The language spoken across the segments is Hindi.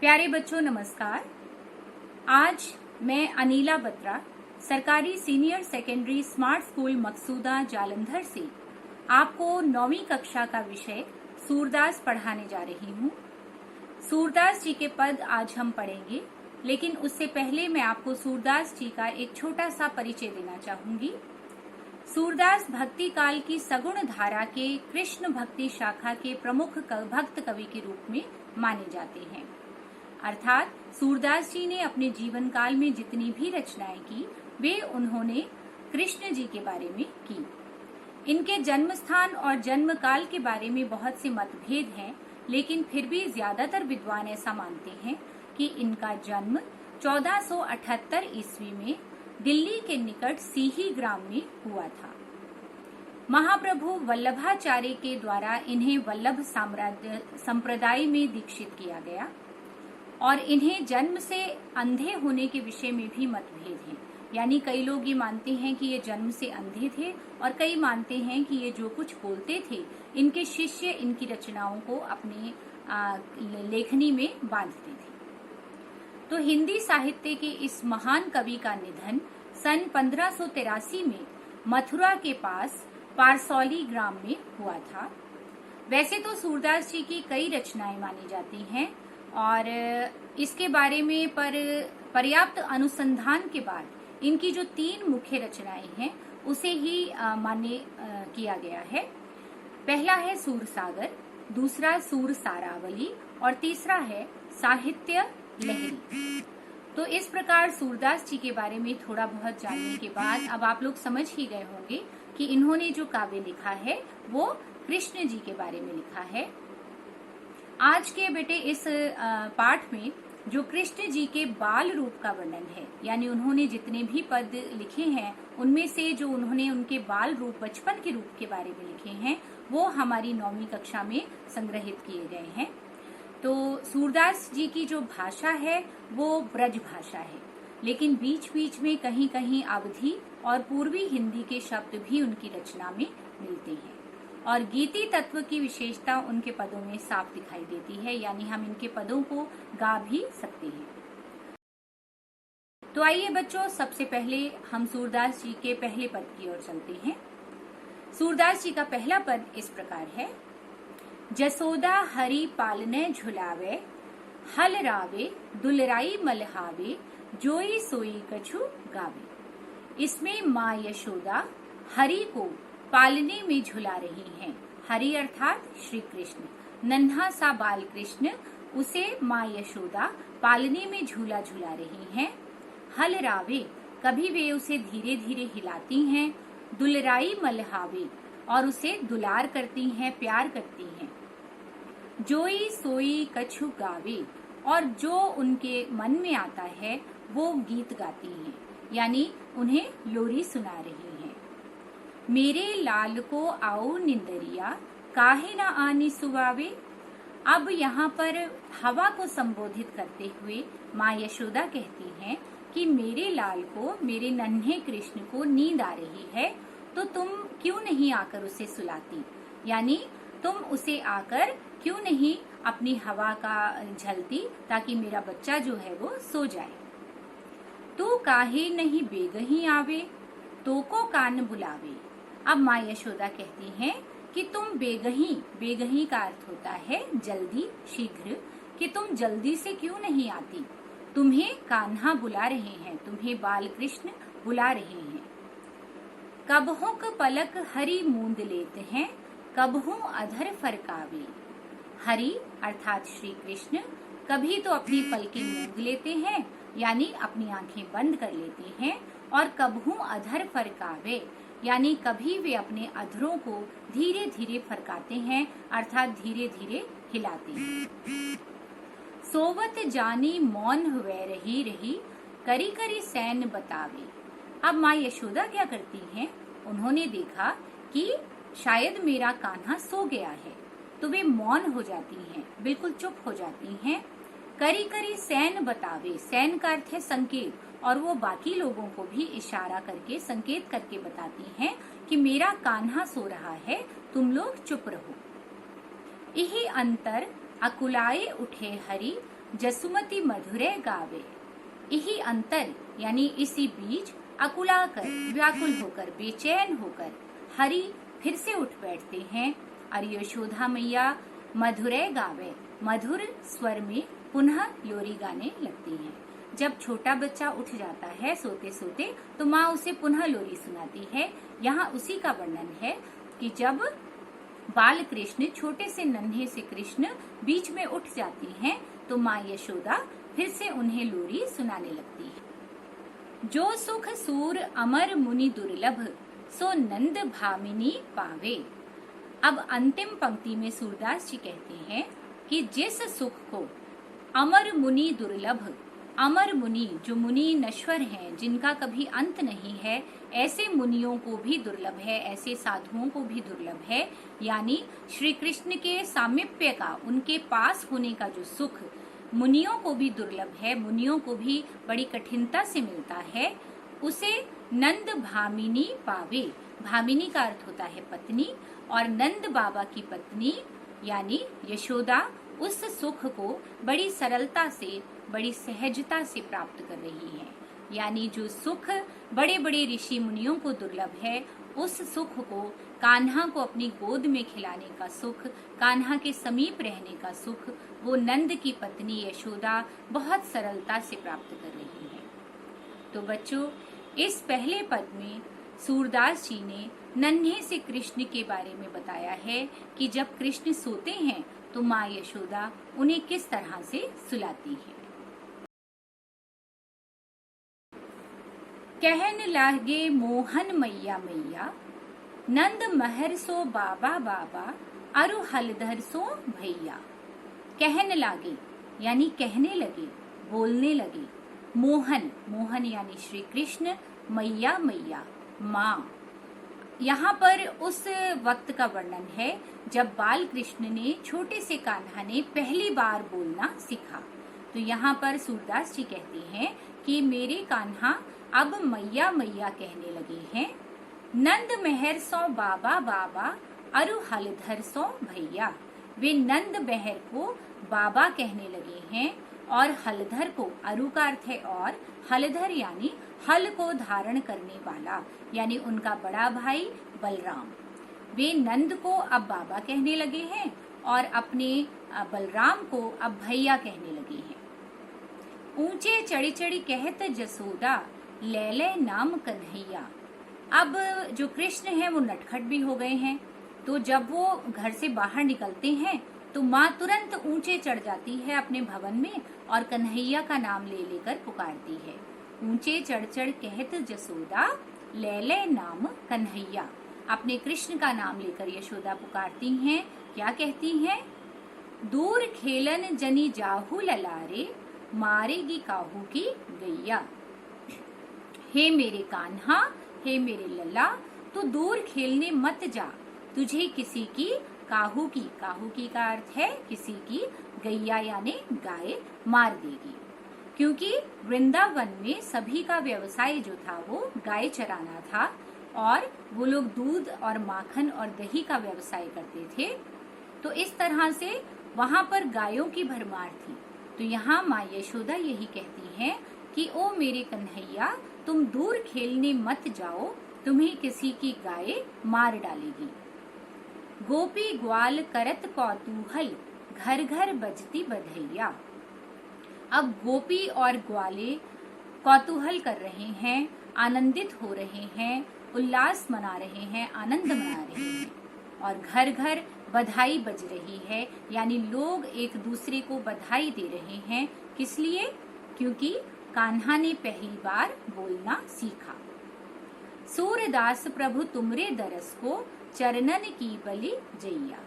प्यारे बच्चों नमस्कार। आज मैं अनीला बत्रा सरकारी senior secondary smart school Maqsooda Jalandhar से आपको 9वीं कक्षा का विषय सूरदास पढ़ाने जा रही हूँ। सूरदास जी के पद आज हम पढ़ेंगे, लेकिन उससे पहले मैं आपको सूरदास जी का एक छोटा सा परिचय देना चाहूंगी। सूरदास भक्ति काल की सगुण धारा के कृष्ण भक्ति शाखा के प्रमुख भक्त कवि के रूप में माने जाते हैं। अर्थात सूरदास जी ने अपने जीवन काल में जितनी भी रचनाएं की वे उन्होंने कृष्ण जी के बारे में की। इनके जन्म स्थान और जन्म काल के बारे में बहुत से मतभेद हैं, लेकिन फिर भी ज्यादातर विद्वान ऐसा मानते हैं कि इनका जन्म 1478 ईस्वी में दिल्ली के निकट सीही ग्राम में हुआ था। महाप्रभु वल्लभाचार्य के द्वारा इन्हें वल्लभ संप्रदाय में दीक्षित किया गया और इन्हें जन्म से अंधे होने के विषय में भी मतभेद है। यानी कई लोग ये मानते हैं कि ये जन्म से अंधे थे और कई मानते हैं कि ये जो कुछ बोलते थे इनके शिष्य इनकी रचनाओं को अपने लेखनी में बांधते थे। तो हिंदी साहित्य के इस महान कवि का निधन सन 1583 में मथुरा के पास पारसौली ग्राम में हुआ था। वैसे तो सूरदास जी की कई रचनाएं मानी जाती हैं और इसके बारे में पर्याप्त अनुसंधान के बाद इनकी जो 3 मुख्य रचनाएं हैं उसे ही मान्य किया गया है। पहला है सूरसागर, दूसरा सूर सारावली और तीसरा है साहित्य लहरी। तो इस प्रकार सूरदास जी के बारे में थोड़ा बहुत जानने के बाद अब आप लोग समझ ही गए होंगे कि इन्होंने जो काव्य लिखा है वो कृष्ण जी के बारे में लिखा है। आज के बेटे इस पाठ में जो कृष्ण जी के बाल रूप का वर्णन है, यानी उन्होंने जितने भी पद लिखे हैं उनमें से जो उन्होंने उनके बाल रूप बचपन के रूप के बारे में लिखे हैं वो हमारी 9वीं कक्षा में संग्रहित किए गए हैं। तो सूरदास जी की जो भाषा है वो ब्रज भाषा है, लेकिन बीच बीच में कहीं कहीं अवधी और पूर्वी हिंदी के शब्द भी उनकी रचना में मिलते हैं और गीति तत्व की विशेषता उनके पदों में साफ दिखाई देती है, यानी हम इनके पदों को गा भी सकते हैं। तो आइए बच्चों, सबसे पहले हम सूरदास जी के पहले पद की ओर चलते हैं। सूरदास जी का पहला पद इस प्रकार है। जसोदा हरि पालने झुलावे, हल रावे दुलराई मलहावे, जोई सोई कछु गावे। इसमें माँ यशोदा हरि को पालने में झुला रही हैं। हरि अर्थात श्री कृष्ण, नन्हा सा बाल कृष्ण, उसे माँ यशोदा पालने में झूला झुला रही हैं। हल रावे, कभी वे उसे धीरे धीरे हिलाती हैं। दुलराई मलहावे, और उसे दुलार करती हैं, प्यार करती हैं। जोई सोई कछु गावे, और जो उनके मन में आता है वो गीत गाती हैं, यानी उन्हें लोरी सुना रही हैं। मेरे लाल को आओ निंदरिया, काहे ना आनी सुवावे। अब यहाँ पर हवा को संबोधित करते हुए माँ यशोदा कहती हैं कि मेरे लाल को, मेरे नन्हे कृष्ण को नींद आ रही है, तो तुम क्यों नहीं आकर उसे सुलाती, यानी तुम उसे आकर क्यों नहीं अपनी हवा का झलती, ताकि मेरा बच्चा जो है वो सो जाए। तू काहे नहीं बेगही आवे, तो को कान बुलावे। अब माँ यशोदा कहती हैं कि तुम बेगही, बेगही का अर्थ होता है जल्दी, शीघ्र, कि तुम जल्दी से क्यों नहीं आती। तुम्हें कान्हा बुला रहे हैं, तुम्हें बाल कृष्ण बुला रहे हैं। कबहुं क पलक हरि मूंद लेते हैं, कबहुं अधर फरकावे। हरि अर्थात श्री कृष्ण कभी तो अपनी पलकें मूंद लेते हैं, यानी अपनी आंखें बंद कर लेते हैं, और कबहुं अधर फरकावे, यानी कभी वे अपने अधरों को धीरे धीरे फरकाते हैं, अर्थात धीरे धीरे हिलाते हैं। सोवत जानी मौन हुए रही रही, करी करी सैन बतावे। अब माँ यशोदा क्या करती हैं, उन्होंने देखा कि शायद मेरा कान्हा सो गया है, तो वे मौन हो जाती हैं, बिल्कुल चुप हो जाती हैं। करी करी सैन बतावे, सैन का अर्थ है संकेत, और वो बाकी लोगों को भी इशारा करके, संकेत करके बताती हैं कि मेरा कान्हा सो रहा है, तुम लोग चुप रहो। यही अंतर अकुलाए उठे हरि, जसुमती मधुरे गावे। यही अंतर यानी इसी बीच अकुलाकर, व्याकुल होकर, बेचैन होकर हरि फिर से उठ बैठते हैं और यशोदा मैया मधुरे गावे, मधुर स्वर में पुनः लोरी गाने लगती हैं। जब छोटा बच्चा उठ जाता है सोते सोते तो माँ उसे पुनः लोरी सुनाती है। यहाँ उसी का वर्णन है कि जब बाल कृष्ण, छोटे से नन्हे से कृष्ण बीच में उठ जाती हैं तो माँ यशोदा फिर से उन्हें लोरी सुनाने लगती है। जो सुख सूर अमर मुनि दुर्लभ, सो नंद भामिनी पावे। अब अंतिम पंक्ति में सूरदास जी कहते हैं कि जिस सुख को अमर मुनि दुर्लभ, अमर मुनि जो मुनि नश्वर हैं, जिनका कभी अंत नहीं है, ऐसे मुनियों को भी दुर्लभ है, ऐसे साधुओं को भी दुर्लभ है। यानी श्री कृष्ण के सामीप्य का, उनके पास होने का जो सुख मुनियों को भी दुर्लभ है, मुनियों को भी बड़ी कठिनता से मिलता है, उसे नंद भामिनी पावे। भामिनी का अर्थ होता है पत्नी, और नंद बाबा की पत्नी यानी यशोदा उस सुख को बड़ी सरलता से, बड़ी सहजता से प्राप्त कर रही है। यानी जो सुख बड़े बड़े ऋषि मुनियों को दुर्लभ है, उस सुख को, कान्हा को अपनी गोद में खिलाने का सुख, कान्हा के समीप रहने का सुख, वो नंद की पत्नी यशोदा बहुत सरलता से प्राप्त कर रही है। तो बच्चों, इस पहले पद में सूरदास जी ने नन्हे से कृष्ण के बारे में बताया है कि जब कृष्ण सोते हैं तो माँ यशोदा उन्हें किस तरह से सुलाती है। कहन लागे मोहन मैया मैया, नंद महर सो बाबा बाबा, अरु हलधर सो भैया। कहन लागे यानी कहने लगे, बोलने लगे। मोहन, मोहन यानी श्री कृष्ण, मैया मैया, माँ। यहाँ पर उस वक्त का वर्णन है जब बाल कृष्ण ने, छोटे से कान्हा ने पहली बार बोलना सीखा। तो यहाँ पर सूरदास जी कहते हैं कि मेरे कान्हा अब मैया मैया कहने लगे हैं। नंद मेहर सो बाबा बाबा, अरु हलधर सो भैया। वे नंद मेहर को बाबा कहने लगे हैं और हलधर को, अरु का अर्थ है और, हलधर यानी हल को धारण करने वाला, यानी उनका बड़ा भाई बलराम। वे नंद को अब बाबा कहने लगे हैं और अपने बलराम को अब भैया कहने लगे हैं। ऊंचे चढ़ी चढ़ी कहत जसोदा, ले ले नाम कन्हैया। अब जो कृष्ण है वो नटखट भी हो गए हैं, तो जब वो घर से बाहर निकलते हैं तो माँ तुरंत ऊंचे चढ़ जाती है अपने भवन में और कन्हैया का नाम ले लेकर पुकारती है। ऊंचे चढ़ चढ़ कहत जसोदा, ले ले नाम कन्हैया। अपने कृष्ण का नाम लेकर यशोदा पुकारती हैं। क्या कहती हैं? दूर खेलन जनी जाहू ललारे, मारेगी काहू की गैया। हे मेरे कान्हा, हे मेरे लला, तू दूर खेलने मत जा, तुझे किसी की काहू की, काहू की का अर्थ है किसी की, गैया यानी गाय, मार देगी। क्योंकि वृंदावन में सभी का व्यवसाय जो था वो गाय चराना था और वो लोग दूध और माखन और दही का व्यवसाय करते थे। तो इस तरह से वहां पर गायों की भरमार थी। तो यहाँ माँ यशोदा यही कहती हैं कि ओ मेरे कन्हैया, तुम दूर खेलने मत जाओ, तुम्हें किसी की गाय मार डालेगी। गोपी ग्वाल करत कौतूहल, घर घर बजती बधैया। अब गोपी और ग्वाले कौतूहल कर रहे हैं, आनंदित हो रहे हैं, उल्लास मना रहे हैं, आनंद मना रहे हैं और घर घर बधाई बज रही है, यानी लोग एक दूसरे को बधाई दे रहे हैं। किस लिए? क्योंकि कान्हा ने पहली बार बोलना सीखा। सूरदास प्रभु तुमरे दरस को, चरणन की बलि जैया।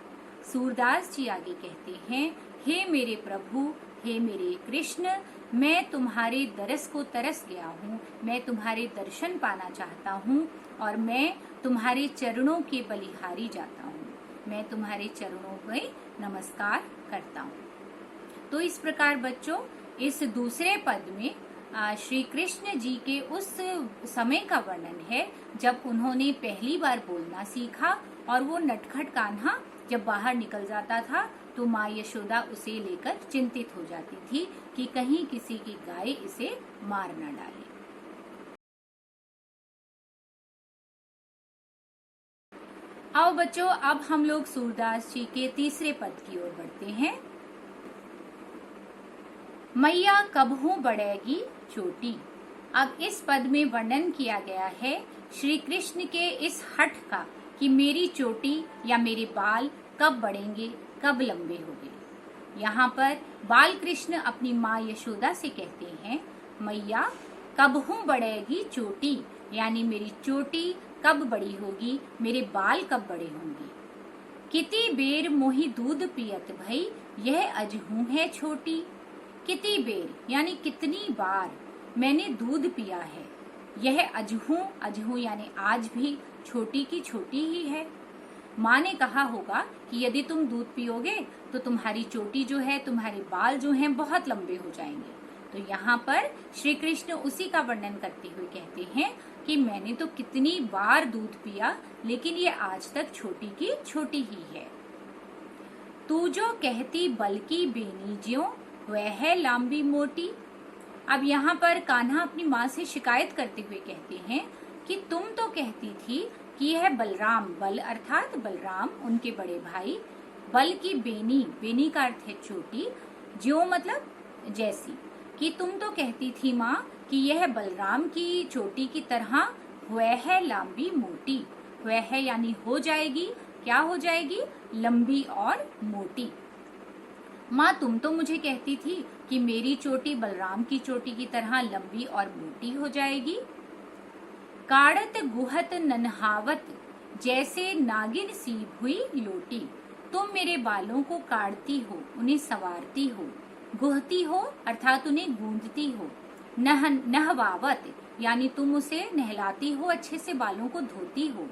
सूरदास जी आगे कहते हैं, हे मेरे प्रभु, हे मेरे कृष्ण, मैं तुम्हारे दरस को तरस गया हूँ, मैं तुम्हारे दर्शन पाना चाहता हूँ और मैं तुम्हारे चरणों के बलिहारी जाता हूँ, मैं तुम्हारे चरणों पे नमस्कार करता हूँ। तो इस प्रकार बच्चों, इस दूसरे पद में श्री कृष्ण जी के उस समय का वर्णन है जब उन्होंने पहली बार बोलना सीखा और वो नटखट कान्हा जब बाहर निकल जाता था तो माँ यशोदा उसे लेकर चिंतित हो जाती थी कि कहीं किसी की गाय इसे मार न डाले। आओ बच्चों, अब हम लोग सूरदास जी के तीसरे पद की ओर बढ़ते हैं। मैया कबहू बढ़ेगी चोटी। अब इस पद में वर्णन किया गया है श्री कृष्ण के इस हठ का कि मेरी चोटी या मेरे बाल कब बढ़ेंगे, कब लंबे होंगे। यहाँ पर बाल कृष्ण अपनी माँ यशोदा से कहते हैं, मैया कबहू बढ़ेगी चोटी, यानी मेरी चोटी कब बड़ी होगी, मेरे बाल कब बड़े होंगे। किती बेर मोही दूध पियत भई, यह अजहू है छोटी। किती बेर यानी कितनी बार मैंने दूध पिया है, यह अजहू, अजहू यानी आज भी छोटी की छोटी ही है। माँ ने कहा होगा कि यदि तुम दूध पियोगे तो तुम्हारी चोटी जो है, तुम्हारे बाल जो हैं बहुत लंबे हो जाएंगे। तो यहाँ पर श्री कृष्ण उसी का वर्णन करते हुए कहते हैं कि मैंने तो कितनी बार दूध पिया, लेकिन ये आज तक छोटी की छोटी ही है। तू जो कहती बल्कि बेनी ज्यों, वह है लंबी मोटी। अब यहाँ पर कान्हा अपनी माँ से शिकायत करते हुए कहते हैं कि तुम तो कहती थी कि यह बलराम, बल अर्थात बलराम उनके बड़े भाई, बल की बेनी, बेनी का अर्थ है छोटी, ज्यों मतलब जैसी, कि तुम तो कहती थी माँ कि यह बलराम की चोटी की तरह वह है लंबी मोटी। वह है यानी हो जाएगी, क्या हो जाएगी, लंबी और मोटी। माँ तुम तो मुझे कहती थी कि मेरी चोटी बलराम की चोटी की तरह लंबी और मोटी हो जाएगी। काड़त गुहत नन्हावत, जैसे नागिन सी हुई लोटी। तुम मेरे बालों को काटती हो, उन्हें संवारती हो, गुहती हो अर्थात उन्हें गूंदती हो, नहवावत यानी तुम उसे नहलाती हो, अच्छे से बालों को धोती हो,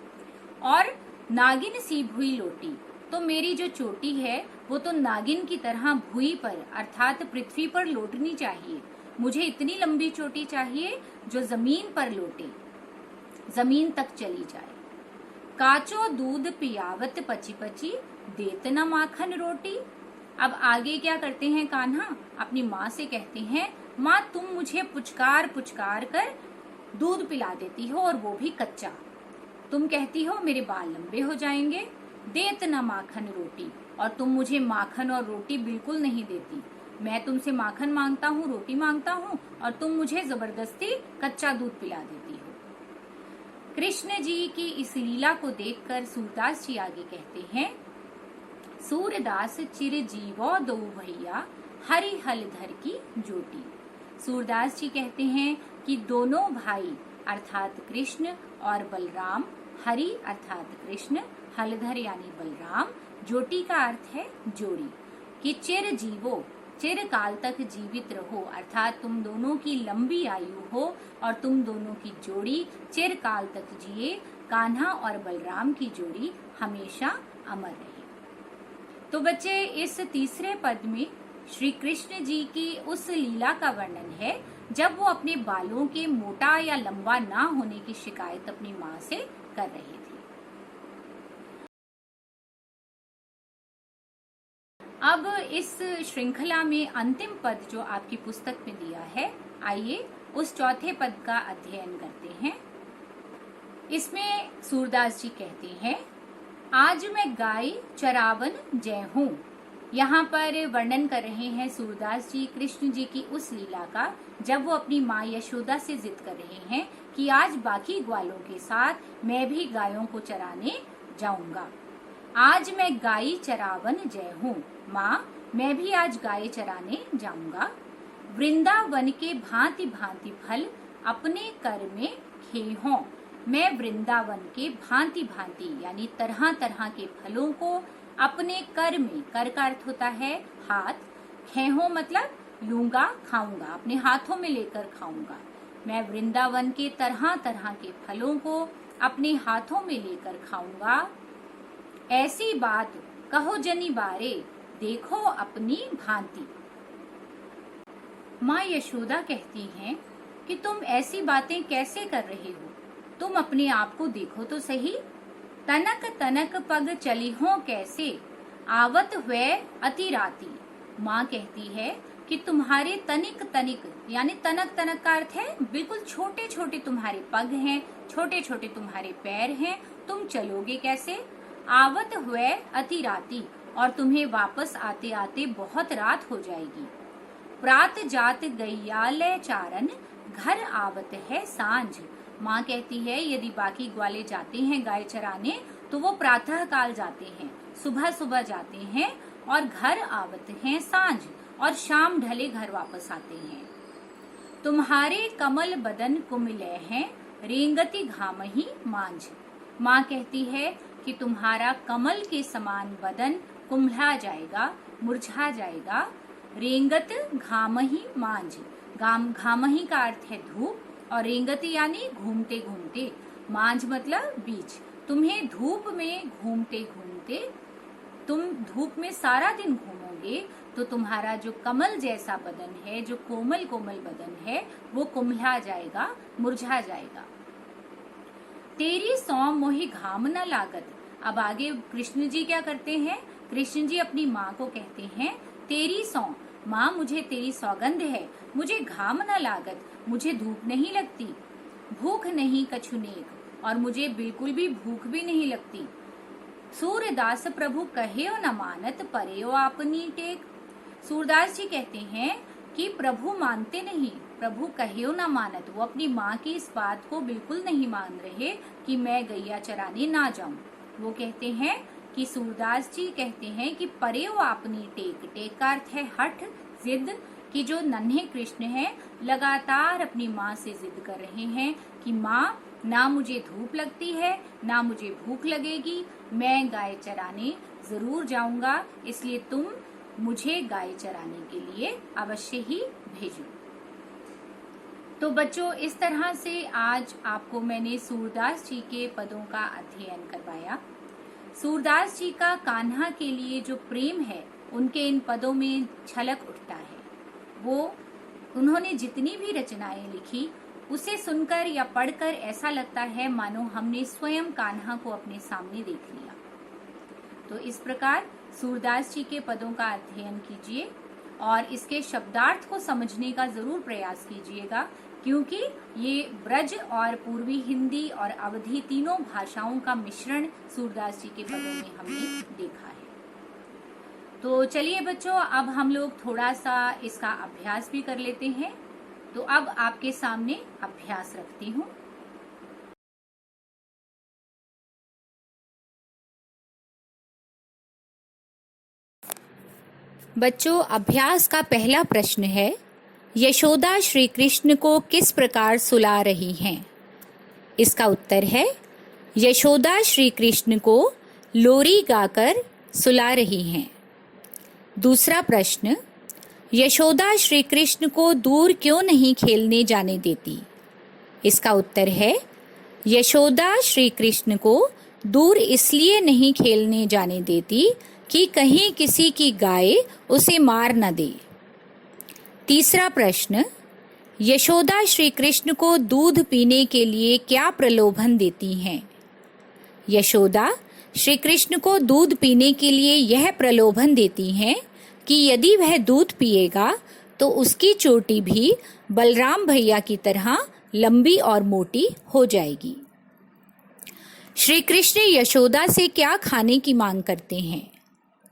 और नागिन सी भुई लोटी, तो मेरी जो चोटी है वो तो नागिन की तरह भुई पर अर्थात पृथ्वी पर लौटनी चाहिए। मुझे इतनी लंबी चोटी चाहिए जो जमीन पर लौटे, जमीन तक चली जाए। काचो दूध पियावत पची पची, देत न माखन रोटी। अब आगे क्या करते हैं कान्हा, अपनी माँ से कहते हैं, माँ तुम मुझे पुचकार पुचकार कर दूध पिला देती हो और वो भी कच्चा। तुम कहती हो मेरे बाल लंबे हो जाएंगे, देत न माखन रोटी, और तुम मुझे माखन और रोटी बिल्कुल नहीं देती। मैं तुमसे माखन मांगता हूँ, रोटी मांगता हूँ, और तुम मुझे जबरदस्ती कच्चा दूध पिला देती हो। कृष्ण जी की इस लीला को देखकर सूरदास जी आगे कहते हैं, सूरदास चिर जीवो दो भैया, हरि हल धर की जोटी। सूरदास जी कहते हैं कि दोनों भाई अर्थात कृष्ण और बलराम, हरि अर्थात कृष्ण, हलधर यानी बलराम, जोटी का अर्थ है जोड़ी, कि चिर जीवो, चिर काल तक जीवित रहो अर्थात तुम दोनों की लंबी आयु हो और तुम दोनों की जोड़ी चिर काल तक जिए। कान्हा और बलराम की जोड़ी हमेशा अमर रहे। तो बच्चे, इस तीसरे पद में श्री कृष्ण जी की उस लीला का वर्णन है जब वो अपने बालों के मोटा या लंबा ना होने की शिकायत अपनी माँ से कर रहे थे। अब इस श्रृंखला में अंतिम पद जो आपकी पुस्तक में दिया है, आइए उस चौथे पद का अध्ययन करते हैं। इसमें सूरदास जी कहते हैं, आज मैं गाय चरावन जय हूँ। यहाँ पर वर्णन कर रहे हैं सूरदास जी कृष्ण जी की उस लीला का जब वो अपनी माँ यशोदा से जिद कर रहे हैं कि आज बाकी ग्वालों के साथ मैं भी गायों को चराने जाऊंगा। आज मैं गाय चरावन जय हूँ, माँ मैं भी आज गाय चराने जाऊंगा। वृंदावन के भांति भांति फल अपने कर में खेहों। मैं वृंदावन के भांति भांति यानी तरह तरह के फलों को अपने कर में, कर का अर्थ होता है हाथ, खेहों मतलब लूंगा, खाऊंगा, अपने हाथों में लेकर खाऊंगा। मैं वृंदावन के तरह तरह के फलों को अपने हाथों में लेकर खाऊंगा। ऐसी बात कहो जनी बारे, देखो अपनी भांति। माँ यशोदा कहती हैं कि तुम ऐसी बातें कैसे कर रहे हो, तुम अपने आप को देखो तो सही। तनक तनक पग चली हो कैसे, आवत हुए अति राती। माँ कहती है कि तुम्हारे तनिक तनिक, यानी तनक तनक का अर्थ है बिल्कुल छोटे छोटे तुम्हारे पग हैं, छोटे छोटे तुम्हारे पैर हैं, तुम चलोगे कैसे। आवत हुए अति राती, और तुम्हें वापस आते आते बहुत रात हो जाएगी। प्रात जात गैयालय चारन, घर आवत है सांझ। माँ कहती है यदि बाकी ग्वाले जाते हैं गाय चराने तो वो प्रातः काल जाते हैं, सुबह सुबह जाते हैं, और घर आवत हैं सांझ, और शाम ढले घर वापस आते हैं। तुम्हारे कमल बदन कुमिलय हैं, रेंगति घामही मांझ। माँ कहती है कि तुम्हारा कमल के समान बदन कुम्हला जाएगा, मुरझा जाएगा। रेंगत घामही मांझ, घामही का अर्थ है धूप, और रेंगति यानी घूमते घूमते, मांझ मतलब बीच। तुम्हें धूप में घूमते घूमते, तुम धूप में सारा दिन घूमोगे तो तुम्हारा जो कमल जैसा बदन है, जो कोमल कोमल बदन है, वो कुम्हला जाएगा, मुरझा जाएगा। तेरी सौ मोहि घाम न लागत। अब आगे कृष्ण जी क्या करते हैं, कृष्ण जी अपनी माँ को कहते हैं तेरी सौ, माँ मुझे तेरी सौगंध है, मुझे घाम न लागत, मुझे धूप नहीं लगती, भूख नहीं कछु नेक, और मुझे बिल्कुल भी भूख भी नहीं लगती। सूरदास प्रभु कहे न मानत, परेओ आपनी टेक। सूरदास जी कहते हैं कि प्रभु मानते नहीं, प्रभु कहेओ न मानत, वो अपनी माँ की इस बात को बिल्कुल नहीं मान रहे कि मैं गैया चराने ना जाऊं। वो कहते हैं कि सूरदास जी कहते हैं कि परेओ आपनी टेक, टेक का अर्थ है हठ, जिद, कि जो नन्हे कृष्ण हैं लगातार अपनी माँ से जिद कर रहे हैं कि माँ ना मुझे धूप लगती है, ना मुझे भूख लगेगी, मैं गाय चराने जरूर जाऊंगा, इसलिए तुम मुझे गाय चराने के लिए अवश्य ही भेजो। तो बच्चों, इस तरह से आज आपको मैंने सूरदास जी के पदों का अध्ययन करवाया। सूरदास जी का कान्हा के लिए जो प्रेम है उनके इन पदों में झलक उठता है। वो उन्होंने जितनी भी रचनाएं लिखी उसे सुनकर या पढ़कर ऐसा लगता है मानो हमने स्वयं कान्हा को अपने सामने देख लिया। तो इस प्रकार सूरदास जी के पदों का अध्ययन कीजिए और इसके शब्दार्थ को समझने का जरूर प्रयास कीजिएगा, क्योंकि ये ब्रज और पूर्वी हिंदी और अवधी तीनों भाषाओं का मिश्रण सूरदास जी के पदों में हमने देखा है। तो चलिए बच्चों, अब हम लोग थोड़ा सा इसका अभ्यास भी कर लेते हैं। तो अब आपके सामने अभ्यास रखती हूँ। बच्चों, अभ्यास का पहला प्रश्न है, यशोदा श्री कृष्ण को किस प्रकार सुला रही हैं? इसका उत्तर है, यशोदा श्री कृष्ण को लोरी गाकर सुला रही हैं। दूसरा प्रश्न, यशोदा श्री कृष्ण को दूर क्यों नहीं खेलने जाने देती? इसका उत्तर है, यशोदा श्री कृष्ण को दूर इसलिए नहीं खेलने जाने देती कि कहीं किसी की गाय उसे मार न दे। तीसरा प्रश्न, यशोदा श्री कृष्ण को दूध पीने के लिए क्या प्रलोभन देती हैं? यशोदा श्री कृष्ण को दूध पीने के लिए यह प्रलोभन देती हैं कि यदि वह दूध पिएगा तो उसकी चोटी भी बलराम भैया की तरह लंबी और मोटी हो जाएगी। श्री कृष्ण यशोदा से क्या खाने की मांग करते हैं?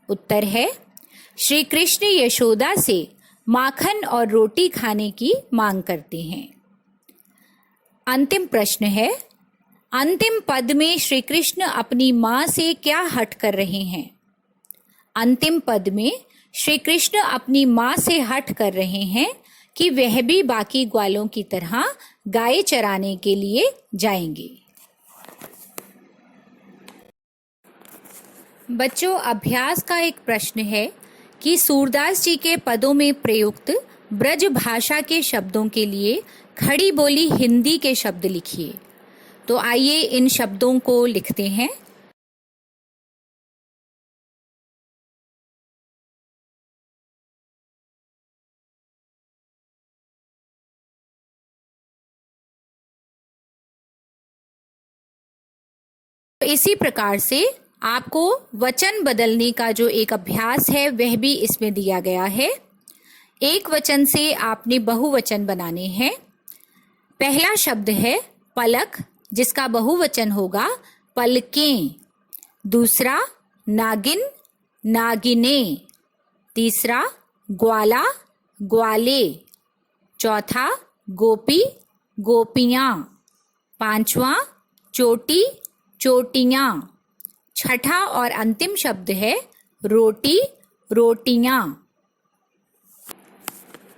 उत्तर है, श्री कृष्ण यशोदा से माखन और रोटी खाने की मांग करते हैं। अंतिम प्रश्न है, अंतिम पद में श्री कृष्ण अपनी मां से क्या हट कर रहे हैं? अंतिम पद में श्री कृष्ण अपनी मां से हट कर रहे हैं कि वह भी बाकी ग्वालों की तरह गाय चराने के लिए जाएंगे। बच्चों, अभ्यास का एक प्रश्न है कि सूरदास जी के पदों में प्रयुक्त ब्रज भाषा के शब्दों के लिए खड़ी बोली हिंदी के शब्द लिखिए। तो आइए इन शब्दों को लिखते हैं। इसी प्रकार से आपको वचन बदलने का जो एक अभ्यास है वह भी इसमें दिया गया है। एक वचन से आपने बहुवचन बनाने हैं। पहला शब्द है पलक, जिसका बहुवचन होगा पलकें। दूसरा नागिन, नागिने। तीसरा ग्वाला, ग्वाले। चौथा गोपी, गोपियाँ। पांचवा चोटी, चोटियाँ। छठा और अंतिम शब्द है रोटी, रोटियाँ।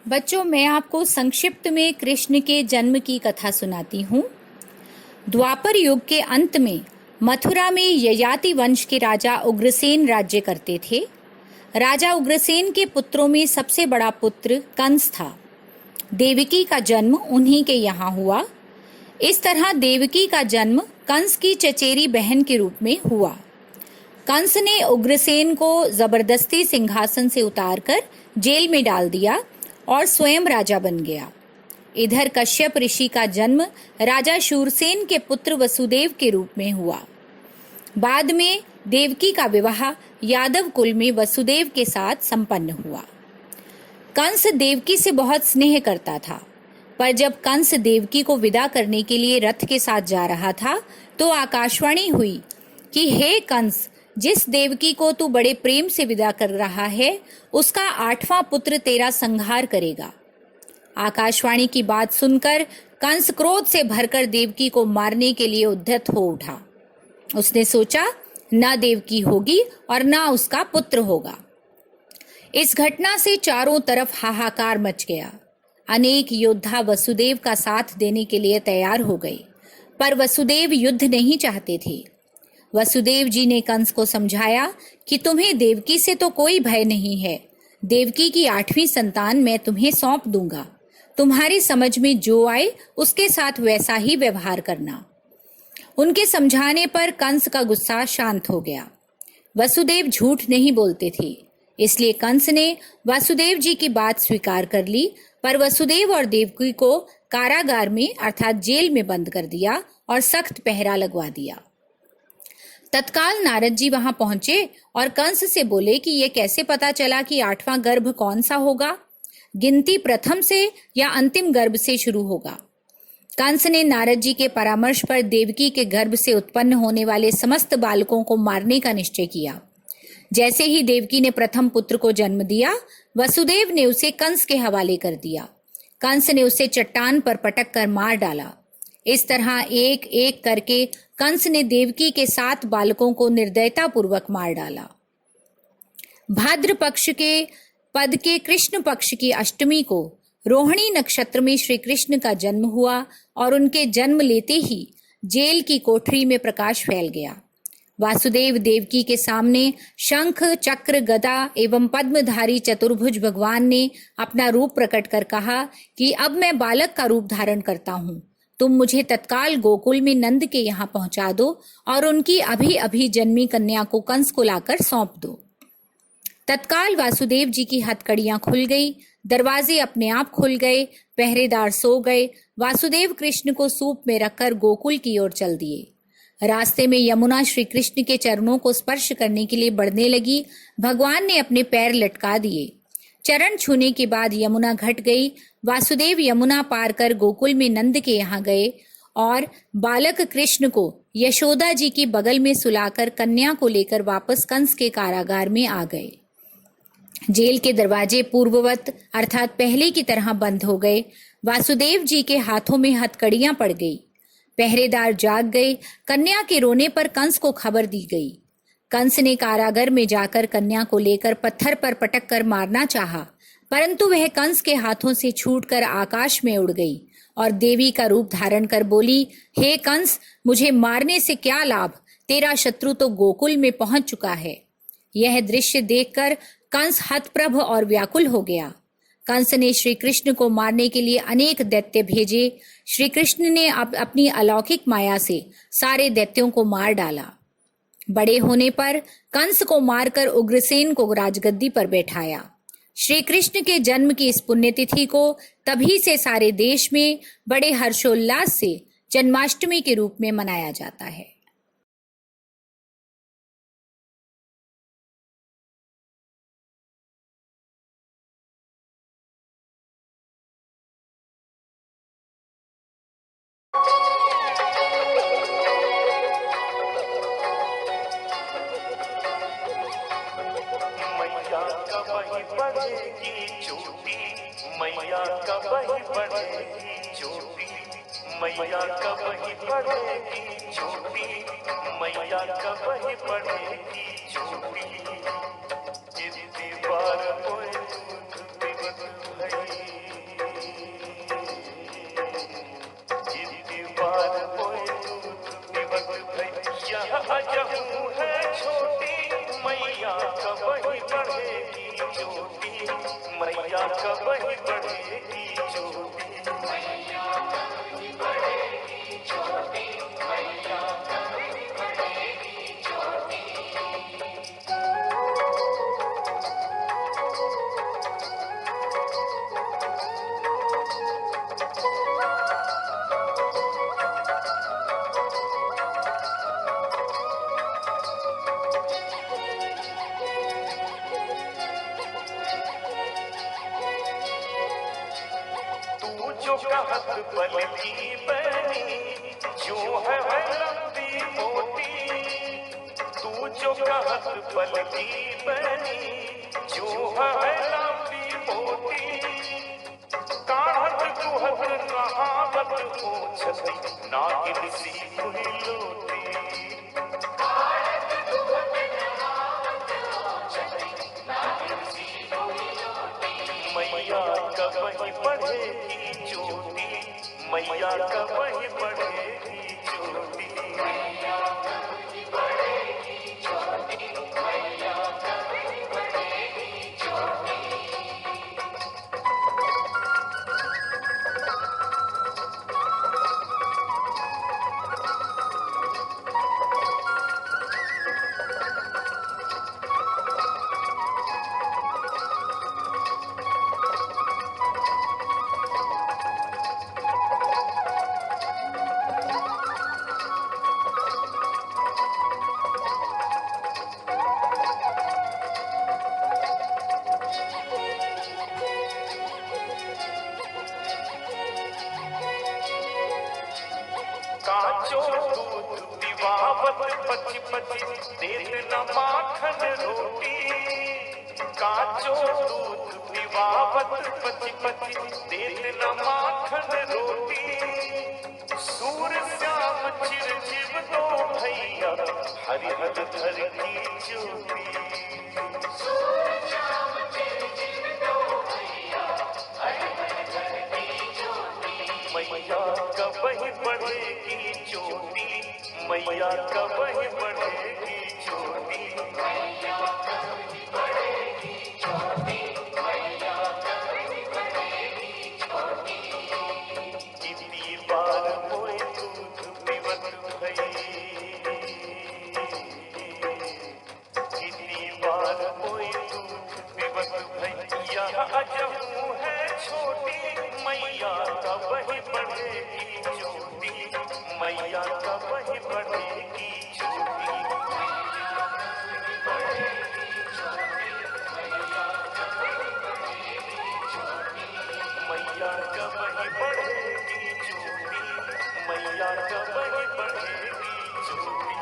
बच्चों, मैं आपको संक्षिप्त में कृष्ण के जन्म की कथा सुनाती हूँ। द्वापर युग के अंत में मथुरा में ययाति वंश के राजा उग्रसेन राज्य करते थे। राजा उग्रसेन के पुत्रों में सबसे बड़ा पुत्र कंस था। देवकी का जन्म उन्हीं के यहाँ हुआ। इस तरह देवकी का जन्म कंस की चचेरी बहन के रूप में हुआ। कंस ने उग्रसेन को जबरदस्ती सिंहासन से उतारकर जेल में डाल दिया और स्वयं राजा बन गया। इधर कश्यप ऋषि का जन्म राजा शूरसेन के पुत्र वसुदेव के रूप में हुआ। बाद में देवकी का विवाह यादव कुल में वसुदेव के साथ संपन्न हुआ। कंस देवकी से बहुत स्नेह करता था, पर जब कंस देवकी को विदा करने के लिए रथ के साथ जा रहा था तो आकाशवाणी हुई कि हे कंस, जिस देवकी को तू बड़े प्रेम से विदा कर रहा है उसका 8वां पुत्र तेरा संहार करेगा। आकाशवाणी की बात सुनकर कंस क्रोध से भरकर देवकी को मारने के लिए उद्यत हो उठा। उसने सोचा, न देवकी होगी और न उसका पुत्र होगा। इस घटना से चारों तरफ हाहाकार मच गया। अनेक योद्धा वसुदेव का साथ देने के लिए तैयार हो गए, पर वसुदेव युद्ध नहीं चाहते थे। वसुदेव जी ने कंस को समझाया कि तुम्हें देवकी से तो कोई भय नहीं है। देवकी की 8वीं संतान मैं तुम्हें सौंप दूंगा। तुम्हारी समझ में जो आए उसके साथ वैसा ही व्यवहार करना। उनके समझाने पर कंस का गुस्सा शांत हो गया। वसुदेव झूठ नहीं बोलते थे, इसलिए कंस ने वासुदेव जी की बात स्वीकार कर ली, पर वसुदेव और देवकी को कारागार में अर्थात जेल में बंद कर दिया और सख्त पहरा लगवा दिया। तत्काल नारद जी वहां पहुंचे और कंस से बोले कि यह कैसे पता चला कि 8वां गर्भ कौन सा होगा? गिनती प्रथम से या अंतिम गर्भ से शुरू होगा? कंस ने नारद जी के परामर्श पर देवकी के गर्भ से उत्पन्न होने वाले समस्त बालकों को मारने का निश्चय किया। जैसे ही देवकी ने प्रथम पुत्र को जन्म दिया, वसुदेव ने उसे कंस के हवाले कर दिया। कंस ने उसे चट्टान पर पटक कर मार डाला। इस तरह एक एक करके कंस ने देवकी के 7 बालकों को निर्दयता पूर्वक मार डाला। भाद्र पक्ष के पद के कृष्ण पक्ष की अष्टमी को रोहिणी नक्षत्र में श्री कृष्ण का जन्म हुआ और उनके जन्म लेते ही जेल की कोठरी में प्रकाश फैल गया। वासुदेव देवकी के सामने शंख, चक्र, गदा एवं पद्मधारी चतुर्भुज भगवान ने अपना रूप प्रकट कर कहा कि अब मैं बालक का रूप धारण करता हूँ। तुम मुझे तत्काल गोकुल में नंद के यहाँ पहुंचा दो और उनकी अभी अभी जन्मी कन्या को कंस को लाकर सौंप दो। तत्काल वासुदेव जी की हथकड़ियां खुल गई, दरवाजे अपने आप खुल गए, पहरेदार सो गए। वासुदेव कृष्ण को सूप में रखकर गोकुल की ओर चल दिए। रास्ते में यमुना श्री कृष्ण के चरणों को स्पर्श करने के लिए बढ़ने लगी। भगवान ने अपने पैर लटका दिए। चरण छूने के बाद यमुना घट गई। वासुदेव यमुना पार कर गोकुल में नंद के यहाँ गए और बालक कृष्ण को यशोदा जी की बगल में सुलाकर कन्या को लेकर वापस कंस के कारागार में आ गए। जेल के दरवाजे पूर्ववत अर्थात पहले की तरह बंद हो गए। वासुदेव जी के हाथों में हथकड़ियां पड़ गई। पहरेदार जाग गए। कन्या के रोने पर कंस को खबर दी गई। कंस ने कारागार में जाकर कन्या को लेकर पत्थर पर पटक कर मारना चाहा, परंतु वह कंस के हाथों से छूटकर आकाश में उड़ गई और देवी का रूप धारण कर बोली, हे कंस, मुझे मारने से क्या लाभ? तेरा शत्रु तो गोकुल में पहुंच चुका है। यह दृश्य देखकर कंस हतप्रभ और व्याकुल हो गया। कंस ने श्री कृष्ण को मारने के लिए अनेक दैत्य भेजे। श्री कृष्ण ने अपनी अलौकिक माया से सारे दैत्यों को मार डाला। बड़े होने पर कंस को मारकर उग्रसेन को राजगद्दी पर बैठाया। श्री कृष्ण के जन्म की इस पुण्यतिथि को तभी से सारे देश में बड़े हर्षोल्लास से जन्माष्टमी के रूप में मनाया जाता है। मैया कब ही बढ़ेगी चोटी, मैया कब ही बढ़ेगी चोटी, मैया कब ही बढ़ेगी चोटी, मैया कब ही बढ़ेगी चोटी। जितनी बार कोई दूध पीवत भई, जितनी बार कोई दूध पीवत भई, यह अजहू है छोटी, मैया कब ही बढ़ेगी चोटी, मैया कब ही बढ़ेगी चोटी, मैया कब ही बढ़ेगी चोटी, मैया कब ही बढ़ेगी चोटी। जो कहत बल की बनी, जो है लंबी मोटी, तू जो कहत बल की बनी, जो है लंबी मोटी, काढ़त कुहत कहावत हो छती, नागिन सी हुई लोटी, काढ़त कुहत कहावत हो छती, नागिन सी हुई लोटी। मैया कब ही बढ़ेगी चोटी, मैया कब ही बढ़ेगी चोटी, मैया कब ही बढ़ेगी चोटी, मैया कब ही बढ़ेगी चोटी। काचो दूध पिवावत पची पची, देत न माखन रोटी, काचो दूध पिवावत पची पची, देत न माखन रोटी। सूर श्याम चिरजीव दो भैया, हरिहर धर की ज्योति, सूर श्याम चिरजीव दो भैया, हरिहर धर की ज्योति। मैया कब ही बढ़ेगी चोटी, मैया कब ही बढ़ेगी चोटी, मैया कब ही बढ़ेगी चोटी, मैया कब ही बढ़ेगी चोटी। कितनी बार कोई दूध पीवत भई, कितनी बार कोई दूध पीवत भई, यह अजहू है छोटी, मैया कब ही बढ़ेगी चोटी, मैया कब ही बढ़ेगी चोटी, मैया कब ही बढ़ेगी चोटी, मैया कब ही बढ़ेगी चोटी, मैया कब ही बढ़ेगी चोटी, मैया कब ही बढ़ेगी चोटी।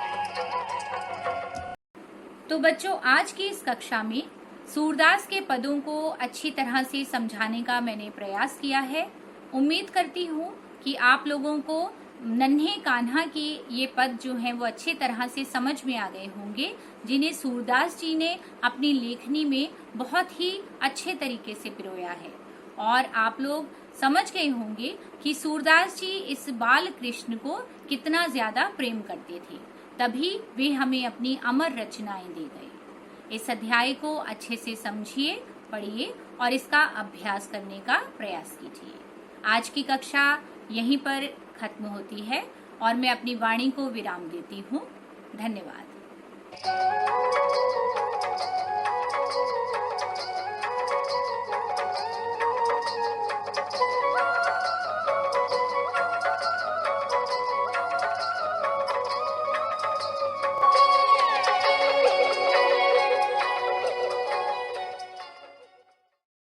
तो बच्चों, आज की इस कक्षा में सूरदास के पदों को अच्छी तरह से समझाने का मैंने प्रयास किया है। उम्मीद करती हूँ कि आप लोगों को नन्हे कान्हा के ये पद जो हैं वो अच्छी तरह से समझ में आ गए होंगे, जिन्हें सूरदास जी ने अपनी लेखनी में बहुत ही अच्छे तरीके से पिरोया है। और आप लोग समझ गए होंगे कि सूरदास जी इस बाल कृष्ण को कितना ज्यादा प्रेम करते थे, तभी वे हमें अपनी अमर रचनाएं दे गए। इस अध्याय को अच्छे से समझिए, पढ़िए और इसका अभ्यास करने का प्रयास कीजिए। आज की कक्षा यहीं पर खत्म होती है और मैं अपनी वाणी को विराम देती हूँ। धन्यवाद।